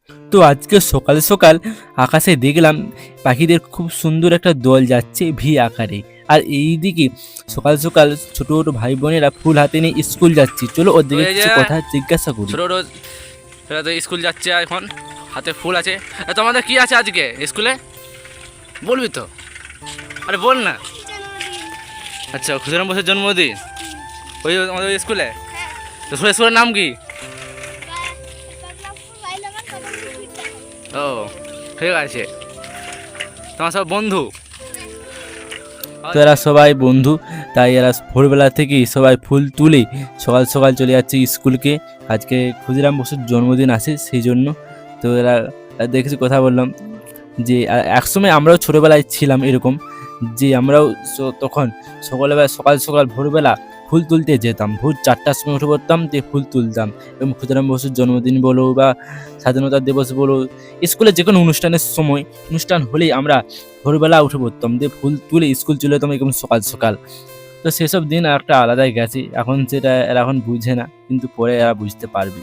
তো আজকে সকাল সকাল আকাশে দেখলাম পাখিদের খুব সুন্দর একটা দল যাচ্ছে ভি আকারে। আর এইদিকে সকাল সকাল ছোট ছোট ভাই বোনেরা ফুল হাতে নিয়ে স্কুল যাচ্ছে। চলো তো ওদেরকে এই যে কিছু কথা জিজ্ঞাসা করি। ছোট রোজ এরা তো স্কুল যাচ্ছে এখন, হাতে ফুল আছে। তোমাদের কি আছে আজকে স্কুলে, বলবি তো? আরে বল না। আচ্ছা, ক্ষুদিরাম বসুর জন্মদিন ওই আমাদের ওই স্কুলে। তো স্কুলের নাম কি? ও ঠিক আছে, তোমার সব বন্ধু? তো এরা সবাই বন্ধু, তাই এরা ভোরবেলা থেকেই সবাই ফুল তুলে সকাল সকাল চলে যাচ্ছে স্কুলকে। আজকে ক্ষুদিরাম বসুর জন্মদিন আছে সেই জন্য। তো এরা দেখেছি, কথা বললাম যে একসময় আমরাও ছোটোবেলায় ছিলাম এরকম, যে আমরাও তখন সকালবেলা সকাল সকাল ভোরবেলা ফুল তুলতে যেতাম। ভোর 4টার সময় উঠে পড়তাম, দিয়ে ফুল তুলতাম। এবং ক্ষুদিরাম বসুর জন্মদিন বলো বা স্বাধীনতা দিবস বলো, স্কুলে যে কোনো অনুষ্ঠান হলেই আমরা ভোরবেলা উঠে পড়তাম, দিয়ে ফুল তুলে স্কুল চলে যেতাম একদম সকাল সকাল। তো সেসব দিন একটা আলাদাই গেছে। এখন সেটা এরা এখন বুঝে না, কিন্তু পরে এরা বুঝতে পারবে।